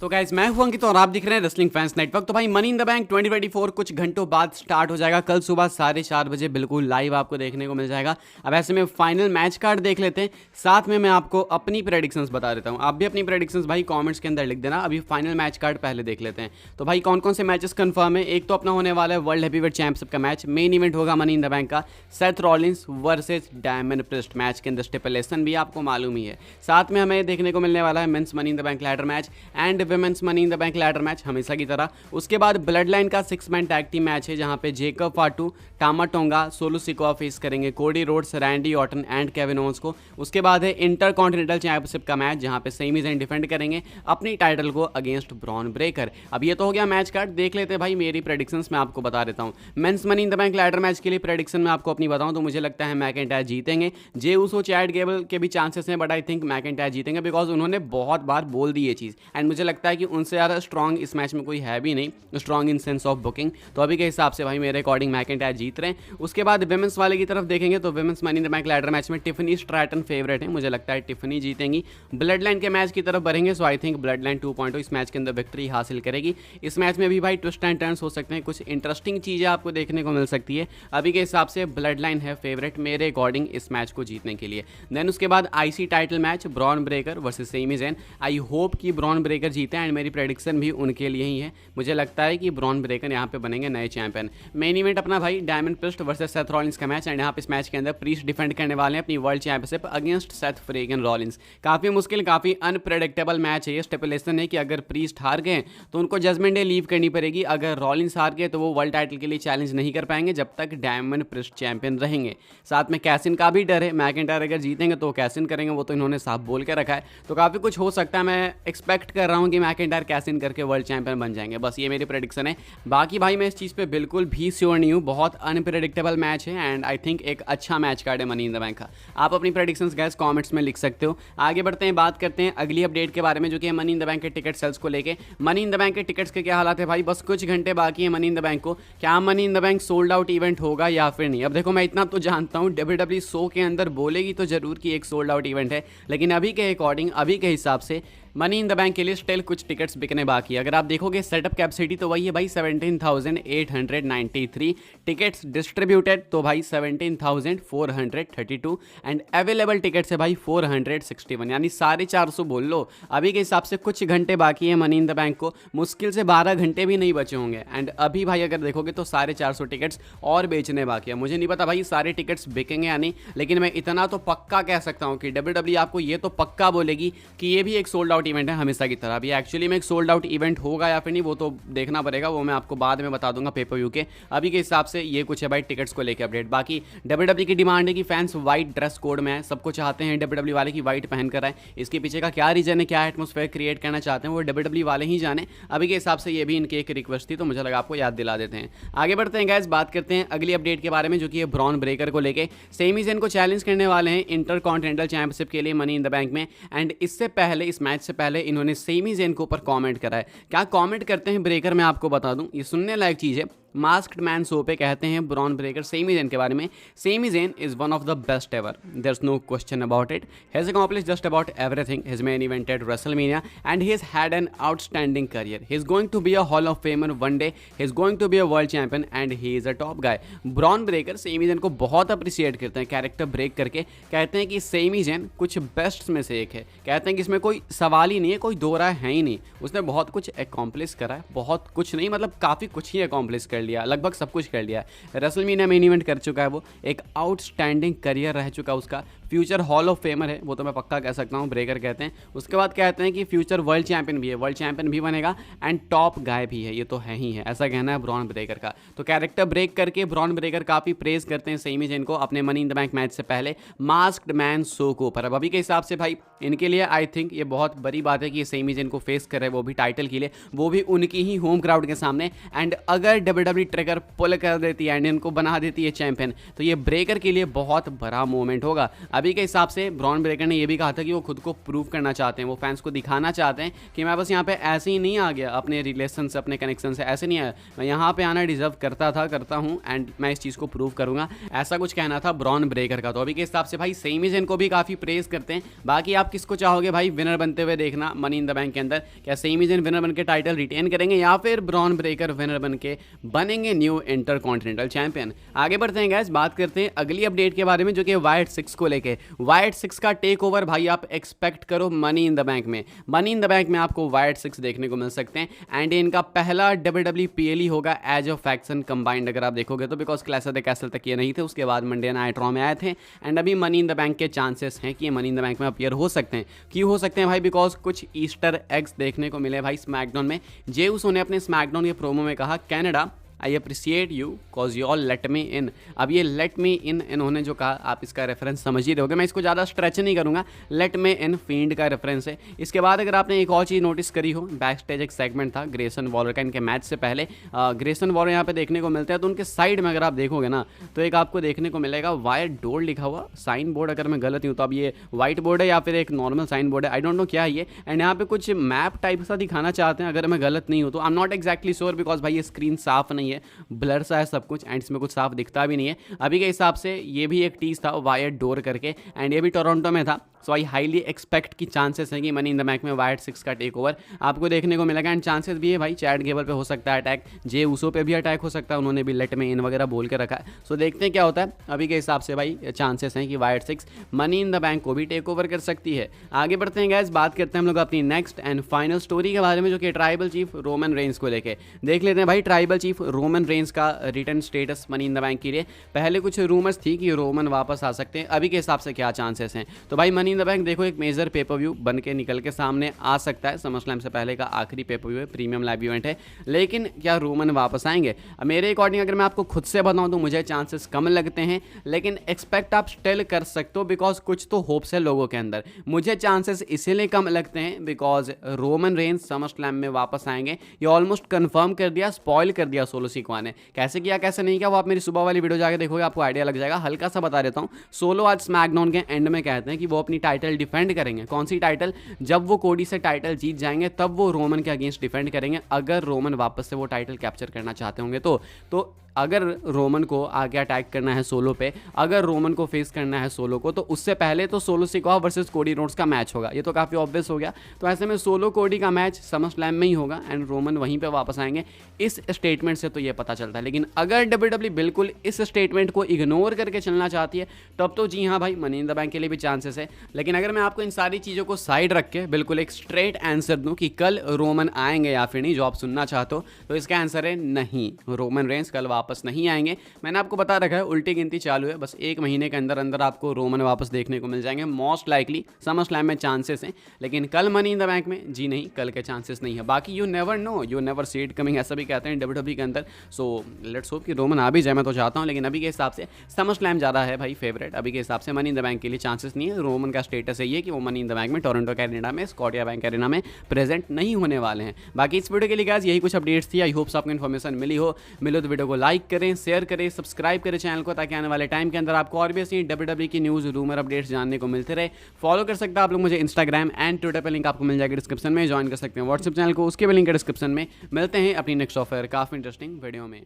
तो गाइस मैं हूं अंकित और आप दिख रहे हैं रेसलिंग फैंस नेटवर्क। तो भाई मनी इन द बैंक 2024 कुछ घंटों बाद स्टार्ट हो जाएगा। कल सुबह 4:30 बजे बिल्कुल लाइव आपको देखने को मिल जाएगा। अब ऐसे में फाइनल मैच कार्ड देख लेते हैं, साथ में मैं आपको अपनी प्रेडिक्शंस बता देता हूं। आप भी अपनी प्रेडिक्शंस भाई कमेंट्स के अंदर लिख देना। अभी फाइनल मैच कार्ड पहले देख लेते हैं। तो भाई कौन कौन से मैचेस कंफर्म है। एक तो अपना होने वाला है वर्ल्ड हैवीवेट चैंपियनशिप का मैच, मेन इवेंट होगा मनी इन द बैंक का, Seth Rollins versus diamond priest. Match के अंदर स्टिपुलेशन भी आपको मालूम ही है। साथ में हमें देखने को मिलने वाला है men's money in the bank ladder match and women's money in the bank ladder match हमेशा की तरह। उसके बाद ब्लड लाइन का 6 मैन टैग टीम मैच है, जहां पे जेकब फाटू, टामा टोंगा, सोलू सिकोआ फेस करेंगे Cody Rhodes, Randy Orton and Kevin Owens को। उसके बाद है इंटर कॉन्टिनेंटल चैंपियनशिप का मैच, जहां पे सेमी ज़ेन डिफेंड करेंगे अपनी टाइटल को अगेंस्ट ब्रॉन ब्रेकर। अब ये तो हो गया मैच कार्ड। देख लेते हैं भाई मेरी प्रेडिक्शंस मैं आपको बता देता हूं। Men's money in the bank ladder match के लिए प्रेडिक्शन मैं आपको अपनी बताऊं तो मुझे लगता है मैकेंटायर जीतेंगे। जे उसो चैट गेबल के भी चांसेस हैं, बट आई थिंक मैकेंटायर जीतेंगे बिकॉज उन्होंने बहुत बार बोल दी ये चीज़ एंड मुझे लगता है कि उनसे ज़्यादा स्ट्रॉन्ग इस मैच में कोई है भी नहीं, strong in sense of booking. तो अभी के हिसाब से भाई मेरे अकॉर्डिंग मैकेंटायर जीत रहे हैं। उसके बाद विमेंस वाले की तरफ देखेंगे तो women's money in the bank ladder match में टिफनी स्ट्रैटन फेवरेट है, मुझे लगता है टिफनी जीतेंगी। ब्लड लाइन के मैच की तरफ बढ़ेंगे सो आई थिंक ब्लड लाइन 2.0 इस मैच के अंदर विक्ट्री हासिल करेगी। इस मैच में भी भाई ट्विस्ट एंड टर्न्स हो सकते हैं, कुछ इंटरेस्टिंग चीज़ें आपको देखने को मिल सकती है। अभी के हिसाब से ब्लड लाइन है फेवरेट मेरे अकॉर्डिंग इस मैच को जीतने के लिए। देन उसके बाद IC title match Bron Breakker versus Sami Zayn. I hope कि ब्रॉन ब्रेकर जीते एंड मेरी प्रेडिक्शन भी उनके लिए ही है। मुझे लगता है कि ब्रॉन ब्रेकर यहाँ पे बनेंगे नए चैंपियन। मेन इवेंट अपना भाई diamond priest versus Seth Rollins का मैच एंड यहाँ पे इस मैच के अंदर प्रीस्ट डिफेंड करने वाले हैं अपनी world championship against Seth freakin Rollins. काफ़ी मुश्किल, काफ़ी अनप्रेडिक्टेबल मैच है ये। स्टिपुलेशन है कि अगर प्रीस्ट हार गए तो उनको जजमेंट डे लीव करनी पड़ेगी, अगर रॉलिंस हार गए तो वो वर्ल्ड टाइटल के लिए चैलेंज नहीं कर पाएंगे जब तक डायमंड प्रिस्ट चैंपियन रहेंगे। साथ में कैसिन का भी डर है, मैकेंटायर अगर जीतेंगे तो कैसिन करेंगे, वो तो इन्होंने साफ बोल के रखा है। तो काफ़ी कुछ हो सकता है, मैं एक्सपेक्ट कर रहा हूँ कि मैकेंटायर कैसिन करके वर्ल्ड चैंपियन बन जाएंगे। बस ये मेरी प्रेडिक्शन है। बाकी भाई मैं इस चीज़ पे बिल्कुल भी श्योर नहीं हूँ। बहुत अनप्रेडिक्टेबल मैच है एंड आई थिंक एक अच्छा मैच कार्ड है मनी इन द बैंक का। आप अपनी प्रेडिक्शंस गैस कमेंट्स में लिख सकते हो। आगे बढ़ते हैं, बात करते हैं अगली अपडेट के बारे में जो कि है मनी इन द बैंक के टिकट सेल्स को लेके। मनी इन द बैंक के टिकट्स के क्या हालात है भाई, बस कुछ घंटे बाकी है मनी इन द बैंक को। क्या money in the bank sold out event होगा या फिर नहीं। अब देखो मैं इतना तो जानता हूँ WWE शो के अंदर बोलेगी तो जरूर कि एक सोल्ड आउट इवेंट है, लेकिन अभी के अकॉर्डिंग, अभी के हिसाब से मनी इन द बैंक के लिए स्टिल कुछ टिकट्स बिकने बाकी है। अगर आप देखोगे सेटअप कैपेसिटी तो वही है भाई 17,893 टिकट्स डिस्ट्रीब्यूटेड तो भाई 17,432 एंड अवेलेबल टिकट्स है भाई 461, यानी 450 बोल लो। अभी के हिसाब से कुछ घंटे बाकी है मनी इन द बैंक को, मुश्किल से 12 घंटे भी नहीं बचे होंगे एंड अभी भाई अगर देखोगे तो 450 टिकट्स और बेचने बाकी है। मुझे नहीं पता भाई सारे टिकट्स बिकेंगे या नहीं, लेकिन मैं इतना तो पक्का कह सकता हूँ कि WWE आपको ये तो पक्का बोलेगी कि ये भी एक सोल्ड आउट इवेंट है हमेशा की तरह। अभी एक्चुअली में एक सोल्ड आउट इवेंट होगा या फिर नहीं वो तो देखना पड़ेगा, वो मैं आपको बाद में बता दूंगा पेपर व्यू के। अभी के हिसाब से ये कुछ है भाई टिकट्स को लेकर अपडेट। बाकी WWE की डिमांड है कि फैंस वाइट ड्रेस कोड में है, सबको चाहते हैं WWE वाले की वाइट पहन कर आए। इसके पीछे का क्या रीजन है, क्या एटमोस्फेयर क्रिएट करना चाहते हैं वो WWE वाले ही जाने। अभी के हिसाब से ये भी इनकी एक रिक्वेस्ट थी तो मुझे लगा आपको याद दिला देते हैं। आगे बढ़ते हैं गाइस, बात करते हैं अगली अपडेट के बारे में जो कि है ब्रॉन ब्रेकर को लेके। सेमी ज़ेन को चैलेंज करने वाले हैं इंटर कॉन्टिनेंटल चैंपियनशिप के लिए मनी इन द बैंक में एंड इससे पहले, इस मैच से पहले इन्होंने सेमी ज़ेन के ऊपर कमेंट करा है। क्या कमेंट करते हैं ब्रेकर, मैं आपको बता दूं, ये सुनने लायक चीज़ है। मास्क्ड मैन शो पे कहते हैं ब्रॉन ब्रेकर सेमी ज़ेन के बारे में, Sami Zayn is one of the best ever, there is no question about it, has accomplished just about everything, his main event at WrestleMania and he has had an outstanding career, he is going to be a hall of famer one day, he is going to be a world champion and he is a top guy. Bron Breakker Sami Zayn को बहुत appreciate करते हैं character break करके, कहते हैं कि semi Zen कुछ best में से एक है, कहते हैं कि इसमें कोई सवाल ही नहीं है, कोई दो राय है ही नहीं। उसने बहुत कुछ अकॉम्प्लिश करा है, बहुत कुछ नहीं मतलब काफ़ी कुछ ही अकॉम्प्लिश कर लिया, लगभग सब कुछ कर लिया है। रेसलमेनिया मेन इवेंट कर चुका है, वो एक आउटस्टैंडिंग करियर रह चुका उसका, फ्यूचर हॉल ऑफ फेमर है वो तो मैं पक्का कह सकता हूँ, ब्रेकर कहते हैं। उसके बाद कहते हैं कि फ्यूचर वर्ल्ड चैंपियन भी है, वर्ल्ड चैंपियन भी बनेगा एंड टॉप गाय भी है, ये तो है ही है, ऐसा कहना है ब्रॉन ब्रेकर का। तो कैरेक्टर ब्रेक करके ब्रॉन ब्रेकर काफ़ी प्रेज करते हैं सेमी ज़ेन को अपने money in the bank match से पहले मास्क्ड मैन शो को ऊपर। अब अभी के हिसाब से भाई इनके लिए आई थिंक ये बहुत बड़ी बात है कि ये सेमी ज़ेन को फेस कर रहे हैं, वो भी टाइटल के लिए, वो भी उनकी ही होम क्राउड के सामने। एंड अगर WWE ट्रिगर पुल कर देती है एंड इनको बना देती है चैंपियन, तो ये ब्रेकर के लिए बहुत बड़ा मोमेंट होगा। अभी के हिसाब से ब्रॉन ब्रेकर ने ये भी कहा था कि वो खुद को प्रूव करना चाहते हैं, वो फैंस को दिखाना चाहते हैं कि मैं बस यहाँ पे ऐसे ही नहीं आ गया अपने रिलेशन से, अपने कनेक्शन से, ऐसे नहीं आया, मैं यहाँ पे आना डिजर्व करता हूँ एंड मैं इस चीज़ को प्रूव करूँगा, ऐसा कुछ कहना था ब्रॉन ब्रेकर का। तो अभी के हिसाब से भाई सेमी ज़ेन को भी काफ़ी प्रेज करते हैं। बाकी आप किसको चाहोगे भाई विनर बनते हुए देखना मनी इन द बैंक के अंदर? क्या सेमी ज़ेन विनर बन के टाइटल रिटेन करेंगे या फिर ब्रॉन ब्रेकर विनर बन के बनेंगे न्यू इंटरकॉन्टिनेंटल चैंपियन? आगे बढ़ते हैं गाइस, बात करते हैं अगली अपडेट के बारे में जो कि वाइट 6 को लेके। वाइट 6 का टेक ओवर भाई आप एक्सपेक्ट करो मनी इन द बैंक में। मनी इन द बैंक में आपको वाइट 6 देखने को मिल सकते हैं एंड इनका पहला WWE PLE होगा एज अ फैक्शन कंबाइंड, अगर आप देखोगे तो, because clash of the castle तक ये नहीं थे, उसके बाद मंडे नाइट रॉ में आए थे एंड अभी मनी इन द बैंक के चांसेस हैं कि ये मनी इन द बैंक में अपीयर हो सकते हैं। क्यों हो सकते हैं भाई? बिकॉज कुछ ईस्टर एग्स देखने को मिले भाई स्मैकडाउन में। जे उसो ने अपने स्मैकडाउन के प्रोमो में कहा, Canada I appreciate you cause you all let me in. अब ये लेट मी इन इन्होंने जो कहा, आप इसका रेफरेंस समझ ही रहोगे, मैं इसको ज़्यादा स्ट्रेच नहीं करूँगा, लेट मी इन फील्ड का रेफरेंस है। इसके बाद अगर आपने एक और चीज़ नोटिस करी हो, बैक स्टेज एक सेगमेंट था ग्रेसन वॉलर का इनके मैच से पहले। ग्रेसन वॉलर यहाँ पे देखने को मिलते हैं, तो उनके साइड में अगर आप देखोगे ना तो एक आपको देखने को मिलेगा वाइट डोर लिखा हुआ साइन बोर्ड, अगर मैं गलत हूँ तो। अब ये वाइट बोर्ड है या फिर एक नॉर्मल साइन बोर्ड है, आई डोंट नो क्या है ये। एंड यहाँ पे कुछ मैप टाइप सा दिखाना चाहते हैं, अगर मैं गलत नहीं हूँ तो। I am not exactly sure because भाई ये स्क्रीन साफ नहीं है, ब्लर है सब कुछ एंड इसमें कुछ साफ दिखता भी नहीं है। अभी के हिसाब से ये भी एक टीज था वायर्ड डोर करके एंड ये भी टोरंटो में था। सो आई हाईली एक्सपेक्ट की चांसेस है कि मनी इन द बैंक में वाइट 6 का टेक ओवर आपको देखने को मिलेगा एंड चांसेस भी है भाई चैट गेबल पे हो सकता है अटैक, जे उसो पे भी अटैक हो सकता है, उन्होंने भी लेट में इन वगैरह बोल के रखा है। सो देखते हैं क्या होता है। अभी के हिसाब से भाई चांसेस हैं कि white 6 money in the bank को भी टेक ओवर कर सकती है। आगे बढ़ते हैं गाइस, बात करते हैं हम लोग अपनी नेक्स्ट एंड फाइनल स्टोरी के बारे में जो कि ट्राइबल चीफ रोमन रेंस को लेके। देख लेते हैं भाई ट्राइबल चीफ रोमन रेंस का return status money in the bank के लिए। पहले कुछ रूमर्स थी कि रोमन वापस आ सकते हैं, अभी के हिसाब से क्या चांसेस हैं? तो भाई मनी इन द बैंक देखो एक मेजर पेपर व्यू बन के निकल के सामने आ सकता है, समरस्लैम से पहले का आखिरी पेपर व्यू है, प्रीमियम लाइव इवेंट है, लेकिन क्या रोमन वापस आएंगे? मेरे अकॉर्डिंग अगर मैं आपको खुद से बताऊं तो मुझे चांसेस कम लगते हैं, लेकिन एक्सपेक्ट आप स्टिल कर सकते हो बिकॉज कुछ तो होप्स है लोगों के अंदर। मुझे चांसेस इसीलिए कम लगते हैं बिकॉज रोमन रेंस समरस्लैम में वापस आएंगे, ये ऑलमोस्ट कंफर्म कर दिया, स्पॉइल कर दिया सोलो सिक्वा ने। कैसे किया कैसे नहीं किया वो आप मेरी सुबह वाली वीडियो जाके देखोगे, आपको आइडिया लग जाएगा। हल्का सा बता देता हूँ, सोलो आज स्मैकडाउन के एंड में कहते हैं कि वो अपनी टाइटल डिफेंड करेंगे। कौन सी टाइटल? जब वो कोडी से टाइटल जीत जाएंगे तब वो रोमन के अगेंस्ट डिफेंड करेंगे, अगर रोमन वापस से वो टाइटल कैप्चर करना चाहते होंगे तो अगर रोमन को आगे अटैक करना है सोलो पे, अगर रोमन को फेस करना है सोलो को, तो उससे पहले तो सोलो सिक्वा वर्सेस कोडी रोड्स का मैच होगा, ये तो काफ़ी ऑब्वियस हो गया। तो ऐसे में सोलो कोडी का मैच समरस्लैम में ही होगा एंड रोमन वहीं पे वापस आएंगे। इस स्टेटमेंट से तो ये पता चलता है, लेकिन अगर WWE बिल्कुल इस स्टेटमेंट को इग्नोर करके चलना चाहती है तब तो जी हाँ भाई मनी इन द बैंक के लिए भी चांसेस है। लेकिन अगर मैं आपको इन सारी चीज़ों को साइड रख के बिल्कुल एक स्ट्रेट आंसर दूँ कि कल रोमन आएंगे या फिर नहीं, जो आप सुनना चाहते हो, तो इसका आंसर है नहीं, रोमन रेंस कल वापस नहीं आएंगे। मैंने आपको बता रखा है उल्टी गिनती चालू है, बस 1 महीने के अंदर अंदर आपको रोमन वापस देखने को मिल जाएंगे मोस्ट लाइकली। समरस्लैम में चांसेस हैं, लेकिन कल मनी इन द बैंक में जी नहीं, कल के चांसेस नहीं है। बाकी you never know, you never see it coming, ऐसा भी कहते हैं WWE के अंदर। सो लेट्स होप कि रोमन आ भी जाए, मैं तो चाहता हूँ, लेकिन अभी के हिसाब से समरस्लैम ज़्यादा है भाई फेवरेट। अभी के हिसाब से मनी इन द बैंक के लिए चांसेस नहीं है। रोमन का स्टेटस है ये कि वो मनी इन द बैंक में टोरंटो कैनेडा में स्कॉटिया बैंक एरिना में प्रेजेंट नहीं होने वाले हैं। बाकी इस वीडियो के लिए गाइस यही कुछ अपडेट्स थी। आई होप्स आपको इन्फॉर्मेशन मिली हो तो वीडियो को लाइक करें, शेयर करें, सब्सक्राइब करें चैनल को, ताकि आने वाले टाइम के अंदर आपको और भी ऐसी WWE की न्यूज़ रूमर अपडेट्स जानने को मिलते रहे। फॉलो कर सकते हैं आप लोग मुझे इंस्टाग्राम एंड ट्विटर पर, लिंक आपको मिल जाएगा डिस्क्रिप्शन में। ज्वाइन कर सकते हैं व्हाट्सएप चैनल को, उसके भी लिंक है डिस्क्रिप्शन में। मिलते हैं अपनी नेक्स्ट ऑफर काफ़ी इंटरेस्टिंग वीडियो में।